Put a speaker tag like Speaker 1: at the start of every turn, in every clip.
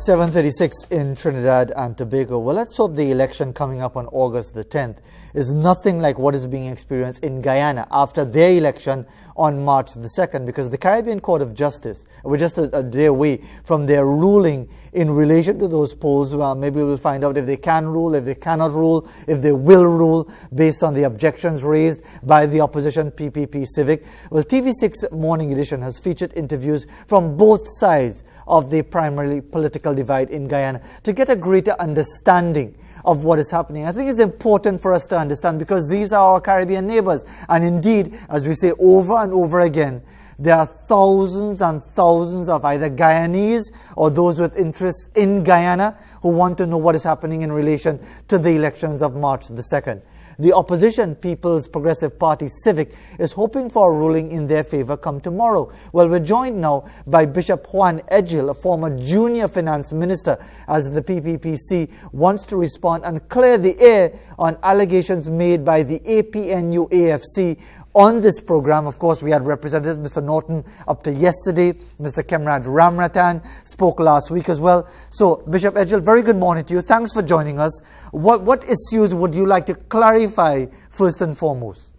Speaker 1: 7:36 in Trinidad and Tobago. Well, let's hope the election coming up on August the 10th is nothing like what is being experienced in Guyana after their election on March the 2nd, because the Caribbean Court of Justice, we're just a day away from their ruling in relation to those polls. Maybe we'll find out if they can rule, if they cannot rule, if they will rule based on the objections raised by the opposition PPP Civic. Well, TV6 Morning Edition has featured interviews from both sides of the primarily political divide in Guyana to get a greater understanding of what is happening. I think it's important for us to understand because these are our Caribbean neighbors. And indeed, as we say over and over again, there are thousands and thousands of either Guyanese or those with interests in Guyana who want to know what is happening in relation to the elections of March the 2nd. The opposition People's Progressive Party Civic is hoping for a ruling in their favor come tomorrow. Well, we're joined now by Bishop Juan Edghill, a former junior finance minister, as the PPPC wants to respond and clear the air on allegations made by the APNU+AFC on this program. Of course, we had representatives, Mr. Norton up to yesterday, Mr. Kemraj Ramratan spoke last week as well. So, Bishop Edghill, very good morning to you. Thanks for joining us. What issues would you like to clarify first and foremost?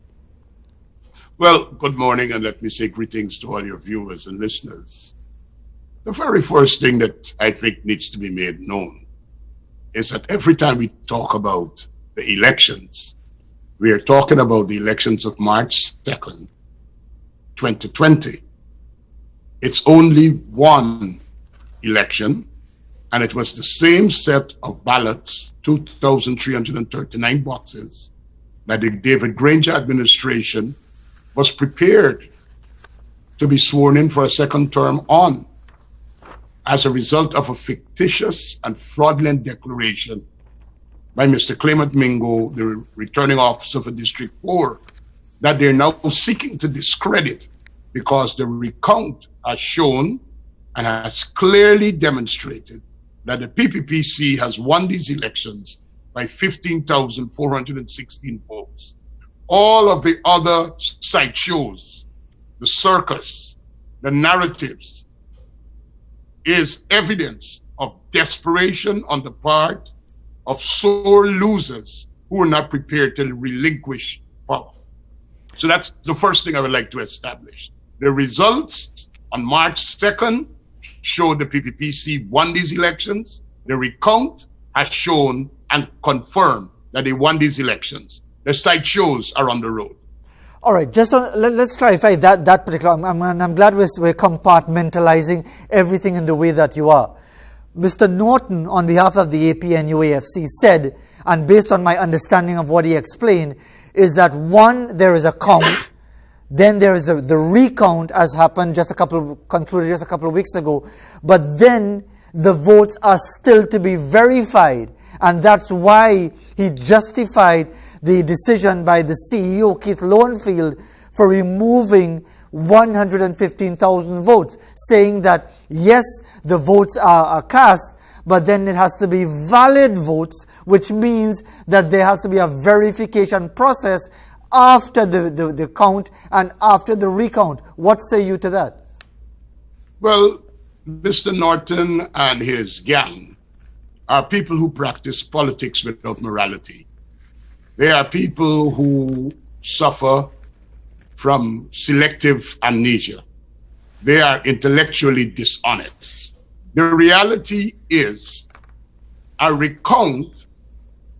Speaker 2: Well, good morning, and let me say greetings to all your viewers and listeners. The very first thing that I think needs to be made known is that every time we talk about the elections, we are talking about the elections of March 2nd, 2020. It's only one election, and it was the same set of ballots, 2,339 boxes, that the David Granger administration was prepared to be sworn in for a second term on as a result of a fictitious and fraudulent declaration by Mr. Clement Mingo, the returning officer for District 4, that they're now seeking to discredit because the recount has shown and has clearly demonstrated that the PPPC has won these elections by 15,416 votes. All of the other sideshows, the circus, the narratives, is evidence of desperation on the part of sore losers who are not prepared to relinquish power. So that's the first thing I would like to establish. The results on March 2nd show the PPPC won these elections. The recount has shown and confirmed that they won these elections. The sideshows are on the road.
Speaker 1: All right, just let's clarify that particular. I'm glad we're compartmentalizing everything in the way that you are. Mr. Norton, on behalf of the APNU+AFC, said, and based on my understanding of what he explained, is that one, there is a count, then there is the recount, as happened concluded just a couple of weeks ago, but then the votes are still to be verified, and that's why he justified the decision by the CEO, Keith Lowenfield, for removing 115,000 votes, saying that yes, the votes are cast, but then it has to be valid votes, which means that there has to be a verification process after the count and after the recount. What say you to that?
Speaker 2: Well, Mr. Norton and his gang are people who practice politics without morality. They are people who suffer from selective amnesia. They are intellectually dishonest. The reality is a recount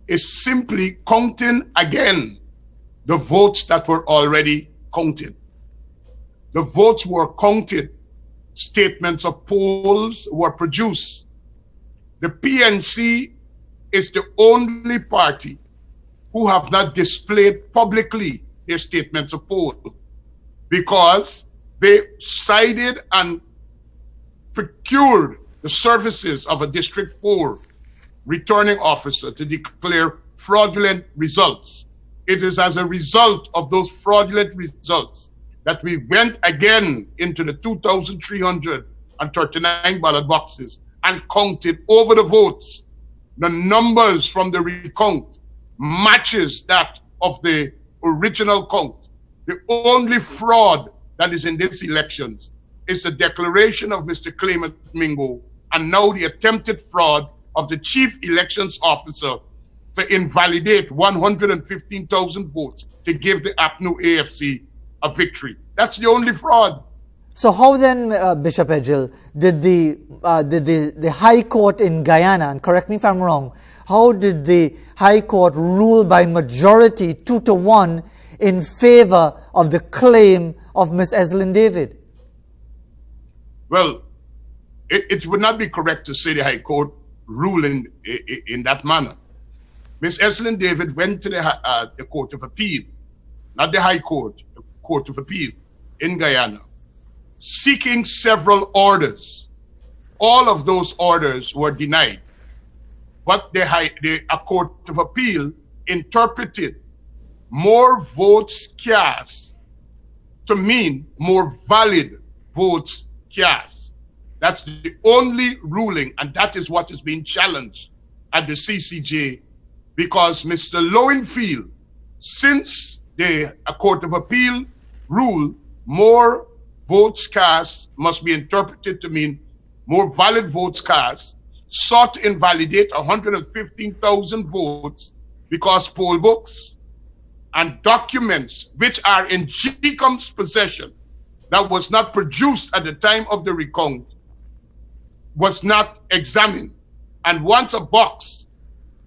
Speaker 2: is simply counting again the votes that were already counted. The votes were counted. Statements of polls were produced. The PNC is the only party who have not displayed publicly their statements of poll because they sided and procured the services of a District 4 returning officer to declare fraudulent results. It is as a result of those fraudulent results that we went again into the 2,339 ballot boxes and counted over the votes. The numbers from the recount matches that of the original count. The only fraud that is in these elections is the declaration of Mr. Clement Mingo and now the attempted fraud of the chief elections officer to invalidate 115,000 votes to give the APNU+AFC a victory. That's the only fraud.
Speaker 1: So how then, Bishop Edghill, did the High Court in Guyana, and correct me if I'm wrong, how did the High Court rule by majority 2-1 in favor of the claim of Ms. Eslyn David?
Speaker 2: Well, it would not be correct to say the High Court ruled in that manner. Ms. Eslyn David went to the Court of Appeal, not the High Court, the Court of Appeal in Guyana, seeking several orders. All of those orders were denied. But the Court of Appeal interpreted more votes cast to mean more valid votes cast. That's the only ruling, and that is what is being challenged at the CCJ, because Mr. Lowenfield, since the Court of Appeal ruled more votes cast must be interpreted to mean more valid votes cast, sought to invalidate 115,000 votes because poll books and documents which are in GCOM's possession that was not produced at the time of the recount was not examined. And once a box,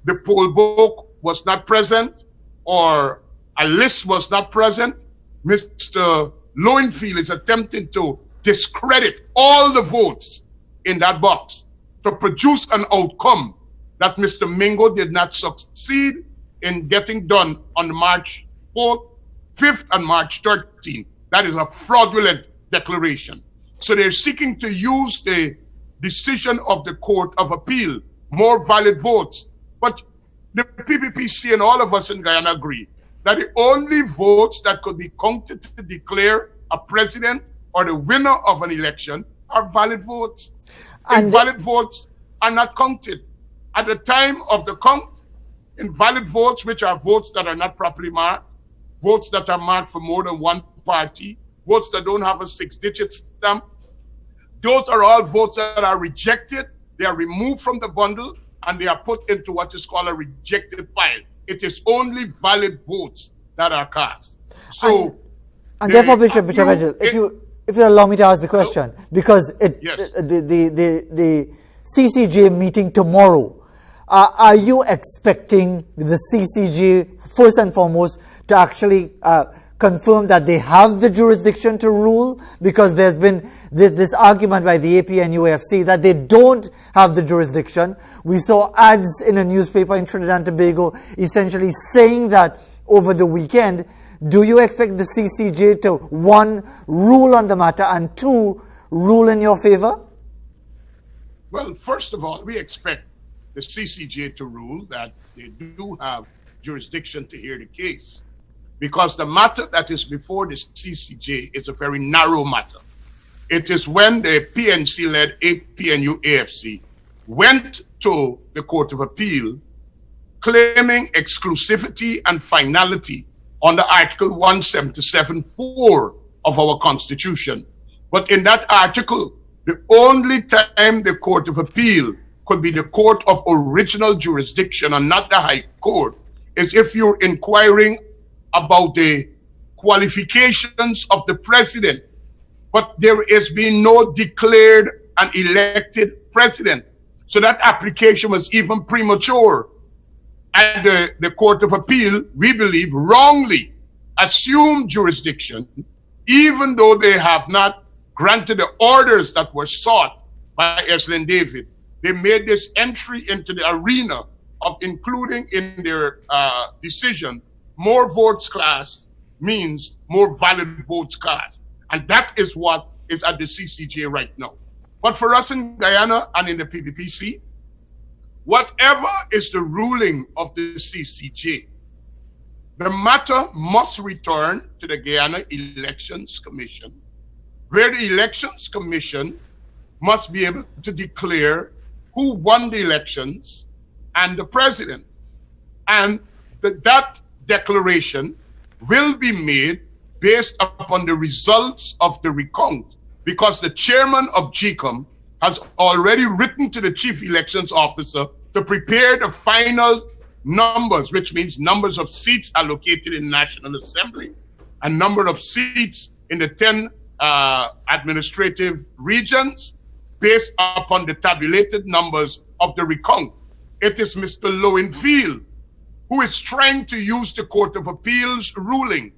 Speaker 2: the poll book was not present or a list was not present, Mr. Lowenfield is attempting to discredit all the votes in that box to produce an outcome that Mr. Mingo did not succeed in getting done on March 4th, 5th, and March 13th. That is a fraudulent declaration. So they're seeking to use the decision of the Court of Appeal, more valid votes. But the PPPC and all of us in Guyana agree that the only votes that could be counted to declare a president or the winner of an election are valid votes. Invalid votes are not counted. At the time of the count, invalid votes, which are votes that are not properly marked, votes that are marked for more than one party, votes that don't have a 6-digit stamp, those are all votes that are rejected. They are removed from the bundle and they are put into what is called a rejected pile. It is only valid votes that are cast. So,
Speaker 1: and therefore, Bishop Edghill, if you allow me to ask the question, because the CCJ meeting tomorrow, are you expecting the CCJ first and foremost to actually confirm that they have the jurisdiction to rule? Because there's been this argument by the APNU+AFC that they don't have the jurisdiction. We saw ads in a newspaper in Trinidad and Tobago essentially saying that over the weekend. Do you expect the CCJ to, 1, rule on the matter, and 2, rule in your favor?
Speaker 2: Well, first of all, we expect the CCJ to rule that they do have jurisdiction to hear the case, because the matter that is before the CCJ is a very narrow matter. It is when the PNC-led APNU+AFC went to the Court of Appeal claiming exclusivity and finality under Article 177(4) of our Constitution. But in that article, the only time the Court of Appeal could be the court of original jurisdiction and not the High Court is if you're inquiring about the qualifications of the president. But there has been no declared and elected president. So that application was even premature. And the Court of Appeal, we believe, wrongly assumed jurisdiction, even though they have not granted the orders that were sought by Eslyn David. They made this entry into the arena of including in their decision, more votes cast means more valid votes cast. And that is what is at the CCJ right now. But for us in Guyana and in the PPPC, whatever is the ruling of the CCJ, the matter must return to the Guyana Elections Commission, where the Elections Commission must be able to declare who won the elections and the president. And that declaration will be made based upon the results of the recount, because the chairman of GCOM has already written to the chief elections officer to prepare the final numbers, which means numbers of seats allocated in National Assembly and number of seats in the 10 administrative regions based upon the tabulated numbers of the recount. It is Mr. Lowenfield who is trying to use the Court of Appeals ruling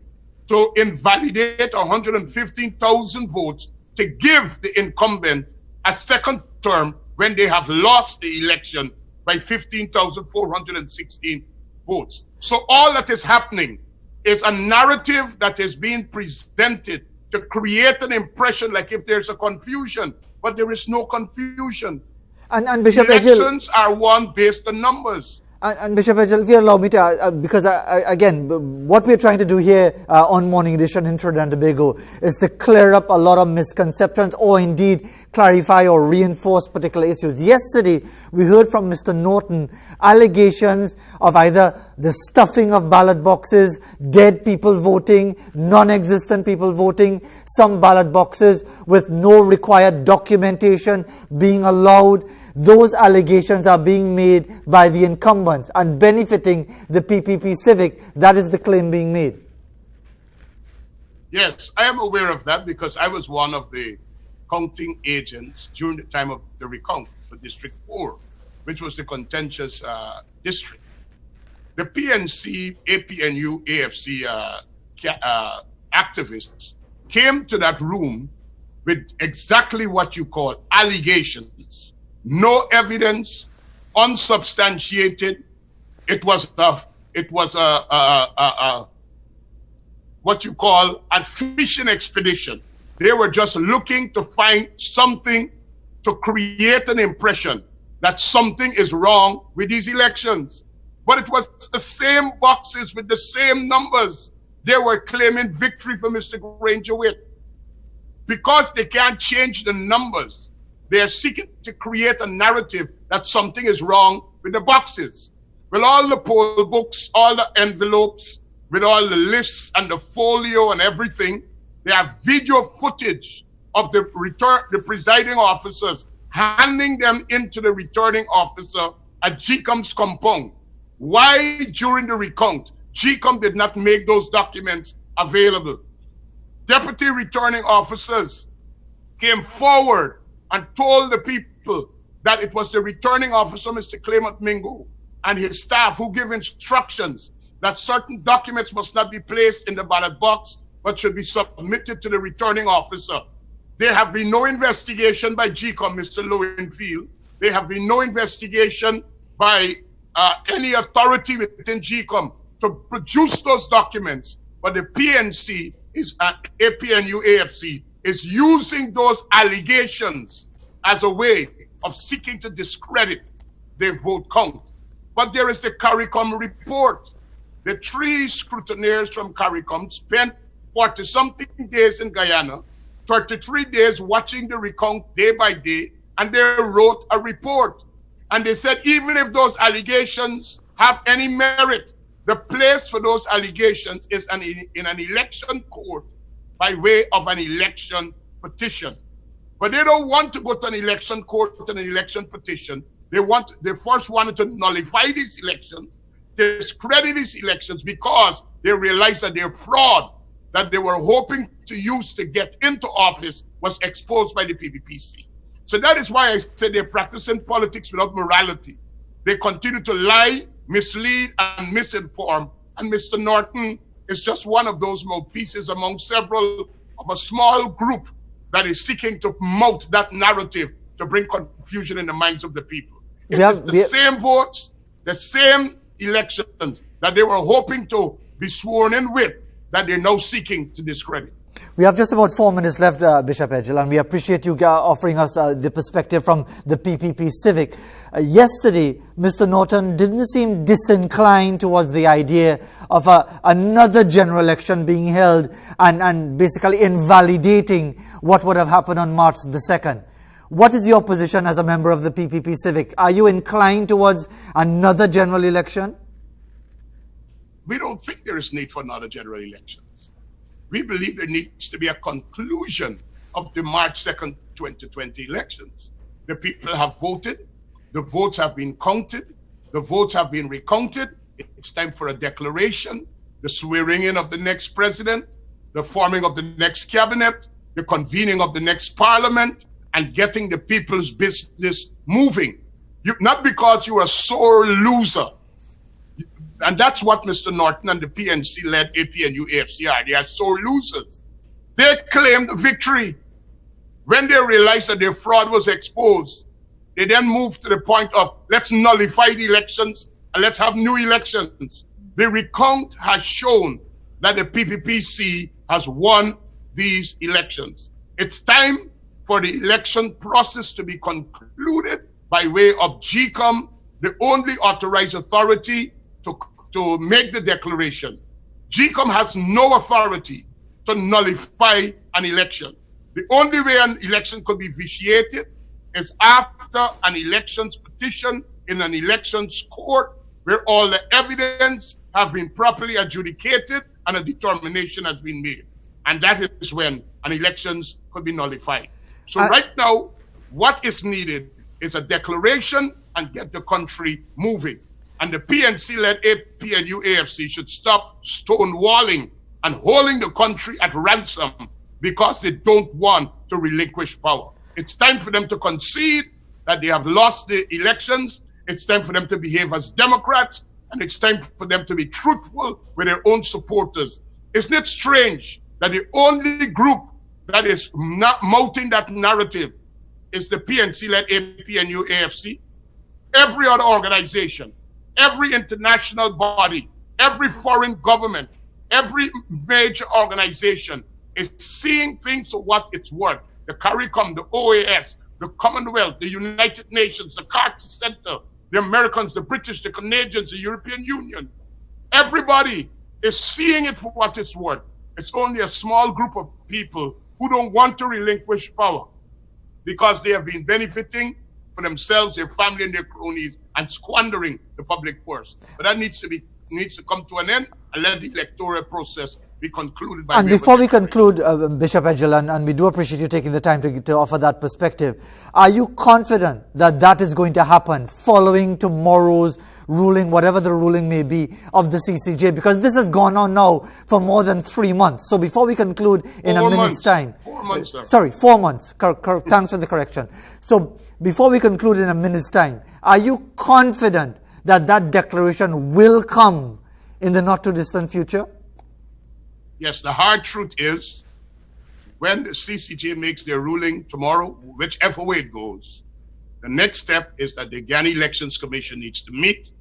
Speaker 2: to invalidate 115,000 votes to give the incumbent a second term when they have lost the election by 15,416 votes. So all that is happening is a narrative that is being presented to create an impression like if there's a confusion, but there is no confusion.
Speaker 1: And Bishop
Speaker 2: Elections are won based on numbers.
Speaker 1: And Bishop Edghill, if you allow me to, because again, what we're trying to do here on Morning Edition in Trinidad and Tobago is to clear up a lot of misconceptions or indeed clarify or reinforce particular issues. Yesterday, we heard from Mr. Norton allegations of either the stuffing of ballot boxes, dead people voting, non-existent people voting, some ballot boxes with no required documentation being allowed. Those allegations are being made by the incumbents and benefiting the PPP Civic. That is the claim being made.
Speaker 2: Yes, I am aware of that because I was one of the counting agents during the time of the recount for District 4, which was the contentious district. The PNC, APNU, AFC activists came to that room with exactly what you call allegations. No evidence, unsubstantiated. It was what you call a fishing expedition. They were just looking to find something to create an impression that something is wrong with these elections. But it was the same boxes with the same numbers. They were claiming victory for Mr. Granger Witt. Because they can't change the numbers, they are seeking to create a narrative that something is wrong with the boxes. Well, all the poll books, all the envelopes, with all the lists and the folio and everything, they have video footage of the presiding officers handing them into the returning officer at GCOM's compound. Why, during the recount, GCOM did not make those documents available? Deputy returning officers came forward and told the people that it was the returning officer, Mr. Clement Mingo, and his staff who gave instructions that certain documents must not be placed in the ballot box, but should be submitted to the returning officer. There have been no investigation by GCOM, Mr. Lowenfield. There have been no investigation by any authority within GCOM to produce those documents. But the PNC is APNU AFC is using those allegations as a way of seeking to discredit their vote count. But there is the CARICOM report. The 3 scrutineers from CARICOM spent 40-something days in Guyana, 33 days watching the recount day by day, and they wrote a report. And they said even if those allegations have any merit, the place for those allegations is in an election court by way of an election petition. But they don't want to go to an election court with an election petition. They first wanted to nullify these elections, discredit these elections, because they realized that their fraud that they were hoping to use to get into office was exposed by the PPPC. So that is why I said they're practicing politics without morality. They continue to lie, mislead, and misinform. And Mr. Norton is just one of those mouthpieces among several of a small group that is seeking to mount that narrative to bring confusion in the minds of the people. It's the same votes, the same elections that they were hoping to be sworn in with that they're now seeking to discredit.
Speaker 1: We have just about 4 minutes left, Bishop Edghill, and we appreciate you offering us the perspective from the PPP Civic. Yesterday, Mr. Norton didn't seem disinclined towards the idea of another general election being held and basically invalidating what would have happened on March the 2nd. What is your position as a member of the PPP Civic? Are you inclined towards another general election?
Speaker 2: We don't think there is need for another general elections. We believe there needs to be a conclusion of the March 2nd, 2020 elections. The people have voted. The votes have been counted. The votes have been recounted. It's time for a declaration, the swearing in of the next president, the forming of the next cabinet, the convening of the next parliament, and getting the people's business moving. Not because you are a sore loser. And that's what Mr. Norton and the PNC-led APNU+AFC are. They are sore losers. They claimed victory. When they realized that their fraud was exposed, they then moved to the point of, let's nullify the elections and let's have new elections. The recount has shown that the PPPC has won these elections. It's time for the election process to be concluded by way of GCOM, the only authorized authority to make the declaration. GCOM has no authority to nullify an election. The only way an election could be vitiated is after an elections petition in an elections court where all the evidence have been properly adjudicated and a determination has been made. And that is when an elections could be nullified. So right now, what is needed is a declaration and get the country moving. And the PNC-led APNU+AFC should stop stonewalling and holding the country at ransom because they don't want to relinquish power. It's time for them to concede that they have lost the elections. It's time for them to behave as Democrats, and it's time for them to be truthful with their own supporters. Isn't it strange that the only group that is not mouthing that narrative is the PNC-led APNU+AFC? Every other organization, every international body, every foreign government, every major organization is seeing things for what it's worth. The CARICOM, the OAS, the Commonwealth, the United Nations, the Carter Center, the Americans, the British, the Canadians, the European Union. Everybody is seeing it for what it's worth. It's only a small group of people who don't want to relinquish power because they have been benefiting for themselves, their family, and their cronies, and squandering the public purse. But that needs to come to an end and let the electoral process be concluded by.
Speaker 1: And before we conclude, Bishop Edghill, and we do appreciate you taking the time to offer that perspective, are you confident that that is going to happen following tomorrow's ruling, whatever the ruling may be, of the CCJ? Because this has gone on now for more than 3 months. So before we conclude in a minute's time.
Speaker 2: 4 months, sir.
Speaker 1: Sorry, 4 months. Thanks for the correction. So before we conclude in a minute's time, are you confident that that declaration will come in the not too distant future?
Speaker 2: Yes, the hard truth is, when the CCJ makes their ruling tomorrow, whichever way it goes, the next step is that the Guyana Elections Commission needs to meet,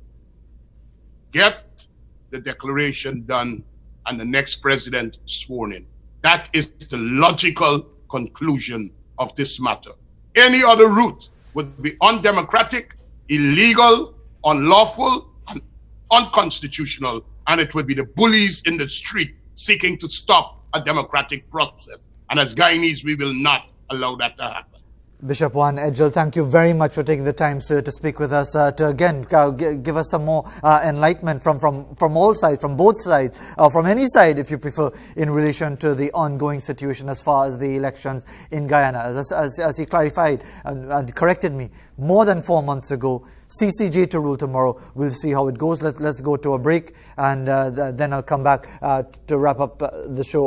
Speaker 2: get the declaration done, and the next president sworn in. That is the logical conclusion of this matter. Any other route would be undemocratic, illegal, unlawful, and unconstitutional, and it would be the bullies in the street seeking to stop a democratic process. And as Guyanese, we will not allow that to happen.
Speaker 1: Bishop Juan Edghill, thank you very much for taking the time, sir, to speak with us, to again give us some more enlightenment from all sides, from both sides, or from any side, if you prefer, in relation to the ongoing situation as far as the elections in Guyana. As he clarified and corrected me, more than 4 months ago, CCJ to rule tomorrow. We'll see how it goes. Let's go to a break, and then I'll come back to wrap up the show.